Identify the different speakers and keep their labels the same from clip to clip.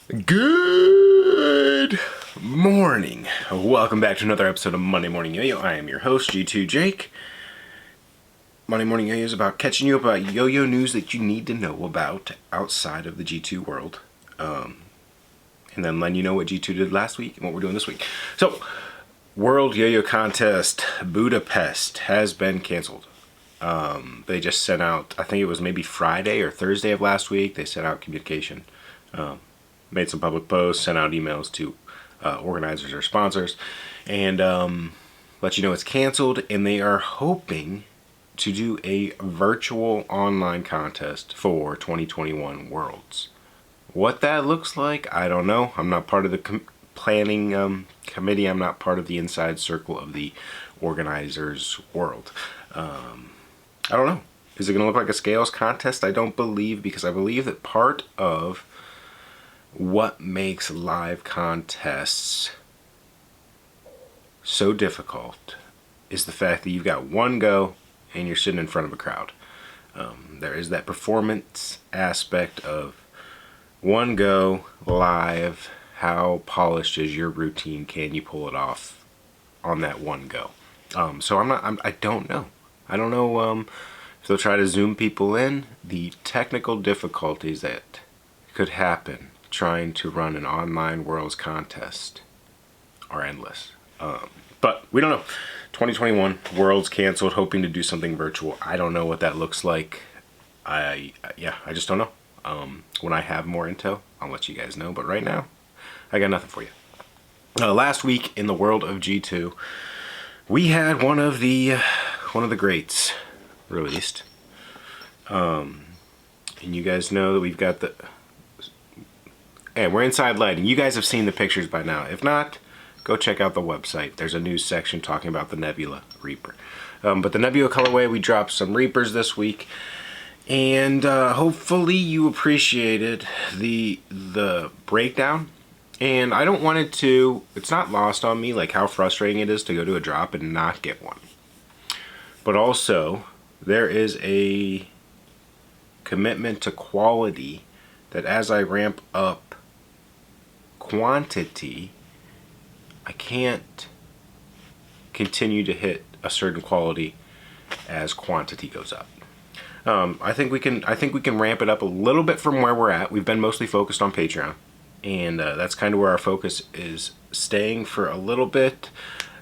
Speaker 1: Good morning. Welcome back to another episode of Monday Morning Yo-Yo. I am your host, G2 Jake. Monday Morning Yo-Yo is about catching you up about yo-yo news that you need to know about outside of the G2 world. And then letting you know what G2 did last week and what we're doing this week. So, World Yo-Yo Contest Budapest has been canceled. They just sent out, I think it was maybe Friday or Thursday of last week, they sent out communication. Made some public posts, sent out emails to organizers or sponsors, and let you know it's canceled, and they are hoping to do a virtual online contest for 2021 Worlds. What that looks like, I don't know. I'm not part of the planning committee. I'm not part of the inside circle of the organizers' world. I don't know. Is it going to look like a scales contest? I don't believe, because I believe that part of what makes live contests so difficult is the fact that you've got one go and you're sitting in front of a crowd. There is that performance aspect of one go, live. How polished is your routine? Can you pull it off on that one go? So I don't know. I don't know if they'll try to zoom people in. The technical difficulties that could happen trying to run an online Worlds contest are endless. But we don't know. 2021 Worlds canceled, hoping to do something virtual. I don't know what that looks like. I just don't know. When I have more intel, I'll let you guys know. But right now, I got nothing for you. Last week in the world of G2, we had one of the greats released. And you guys know that we've got and we're inside lighting. You guys have seen the pictures by now. If not, go check out the website. There's a news section talking about the Nebula Reaper. But the Nebula colorway, we dropped some Reapers this week. And hopefully you appreciated the breakdown. And I don't want it to, it's not lost on me like how frustrating it is to go to a drop and not get one. But also, there is a commitment to quality that as I ramp up quantity, I can't continue to hit a certain quality as quantity goes up. I think we can ramp it up a little bit from where we're at. We've been mostly focused on Patreon, and that's kind of where our focus is staying for a little bit,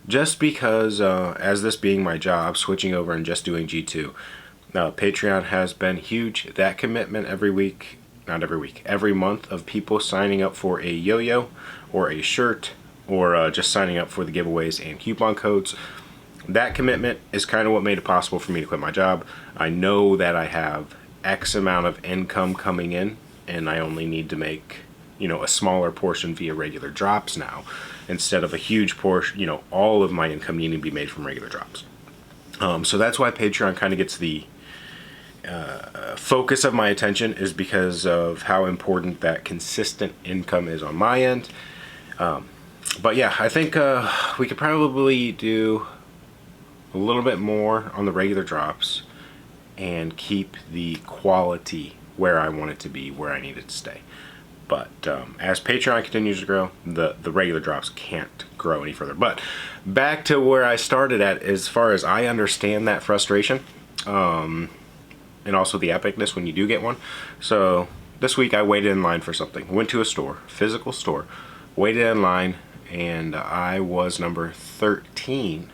Speaker 1: just because as this being my job, switching over and just doing G2, Patreon has been huge. That commitment every month of people signing up for a yo-yo or a shirt or just signing up for the giveaways and coupon codes. That commitment is kind of what made it possible for me to quit my job. I know that I have X amount of income coming in, and I only need to make, a smaller portion via regular drops now, instead of a huge portion, all of my income needing to be made from regular drops. So that's why Patreon kind of gets the focus of my attention, is because of how important that consistent income is on my end. But yeah, I think we could probably do a little bit more on the regular drops and keep the quality where I want it to be, where I need it to stay. But as Patreon continues to grow, the regular drops can't grow any further. But back to where I started at, as far as I understand that frustration, and also the epicness when you do get one. So this week I waited in line for something. Went to a store, physical store, waited in line, and I was number 13.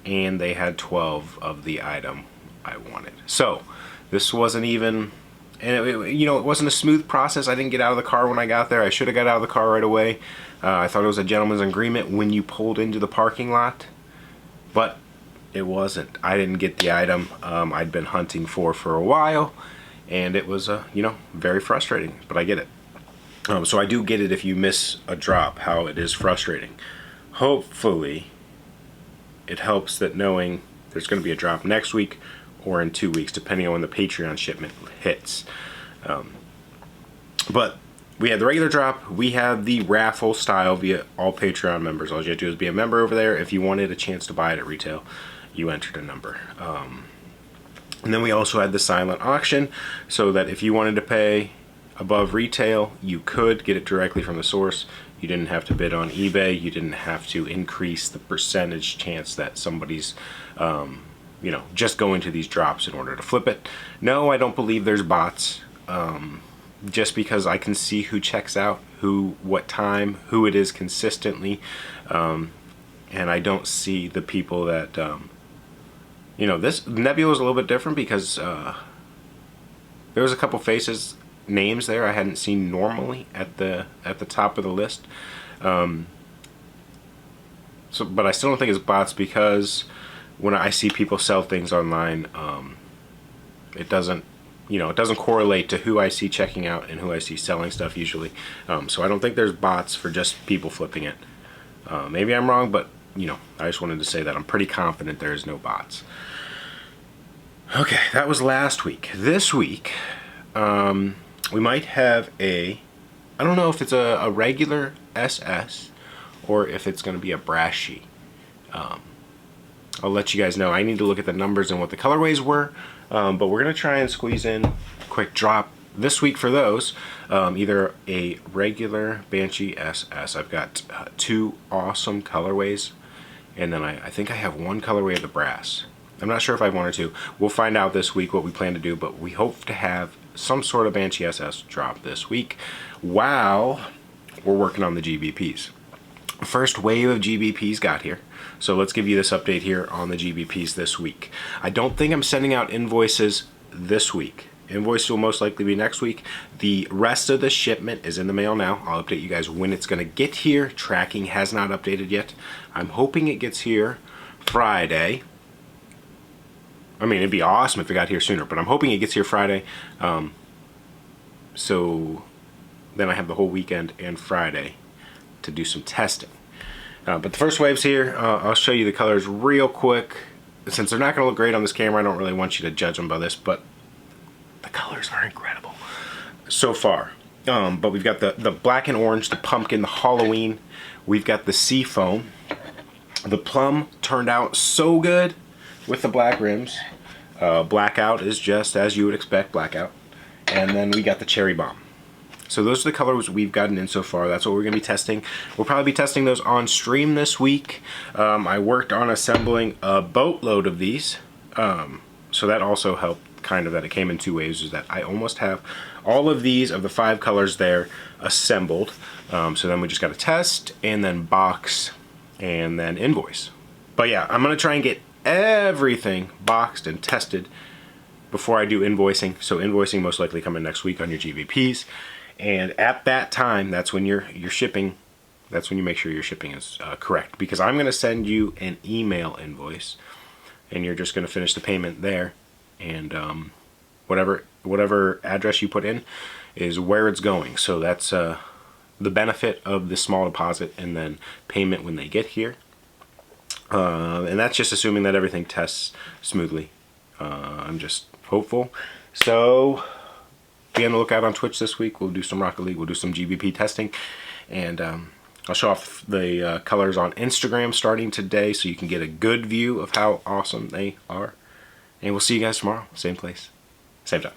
Speaker 1: And they had 12 of the item I wanted. So this wasn't even, and it wasn't a smooth process. I didn't get out of the car when I got there. I should have got out of the car right away. I thought it was a gentleman's agreement when you pulled into the parking lot, but it wasn't. I didn't get the item I'd been hunting for a while, and it was very frustrating, but I get it. So I do get it if you miss a drop, how it is frustrating. Hopefully it helps that knowing there's going to be a drop next week or in 2 weeks, depending on when the Patreon shipment hits. But we had the regular drop. We had the raffle style via all Patreon members. All you had to do is be a member over there. If you wanted a chance to buy it at retail, you entered a number. And then we also had the silent auction, so that if you wanted to pay above retail. You could get it directly from the source. You didn't have to bid on eBay. You didn't have to increase the percentage chance that somebody's you know, just going to these drops in order to flip it. No, I don't believe there's bots. Just because I can see who checks out, who, what time, who it is consistently, and I don't see the people that, you know, this Nebula is a little bit different because there was a couple faces, names there I hadn't seen normally at the top of the list. So, but I still don't think it's bots because when I see people sell things online, it doesn't, you know, it doesn't correlate to who I see checking out and who I see selling stuff usually. So I don't think there's bots for just people flipping it. Maybe I'm wrong, but you know, I just wanted to say that I'm pretty confident there is no bots. Okay, that was last week. This week, we might have I don't know if it's a regular SS or if it's going to be a brass sheet. I'll let you guys know. I need to look at the numbers and what the colorways were, but we're going to try and squeeze in a quick drop this week for those. Either a regular Banshee SS. I've got 2 awesome colorways, and then I think I have 1 colorway of the brass. I'm not sure if I have 1 or 2. We'll find out this week what we plan to do, but we hope to have some sort of Banshee SS drop this week while we're working on the GBPs. First wave of GBPs got here, so let's give you this update here on the GBPs this week. I don't think I'm sending out invoices this week. Invoice will most likely be next week. The rest of the shipment is in the mail now. I'll update you guys when it's going to get here. Tracking has not updated yet. I'm hoping it gets here Friday. I mean, it'd be awesome if it got here sooner, but I'm hoping it gets here Friday. So then I have the whole weekend and Friday to do some testing. But the first wave's here. I'll show you the colors real quick. Since they're not going to look great on this camera, I don't really want you to judge them by this, but the colors are incredible so far. But we've got the black and orange, the pumpkin, the Halloween. We've got the sea foam. The plum turned out so good with the black rims. Blackout is just as you would expect, blackout. And then we got the cherry bomb. So those are the colors we've gotten in so far. That's what we're going to be testing. We'll probably be testing those on stream this week. I worked on assembling a boatload of these. So that also helped kind of that it came in 2 waves, is that I almost have all of these of the 5 colors there assembled. So then we just got to test and then box and then invoice. But yeah, I'm going to try and get everything boxed and tested before I do invoicing. So invoicing most likely coming next week on your GBPs. And at that time, that's when you're shipping. That's when you make sure your shipping is correct. Because I'm going to send you an email invoice, and you're just going to finish the payment there. And whatever address you put in is where it's going. So that's the benefit of the small deposit and then payment when they get here. And that's just assuming that everything tests smoothly. I'm just hopeful. So be on the lookout on Twitch this week. We'll do some Rocket League. We'll do some GBP testing. And I'll show off the colors on Instagram starting today so you can get a good view of how awesome they are. And we'll see you guys tomorrow. Same place, same time.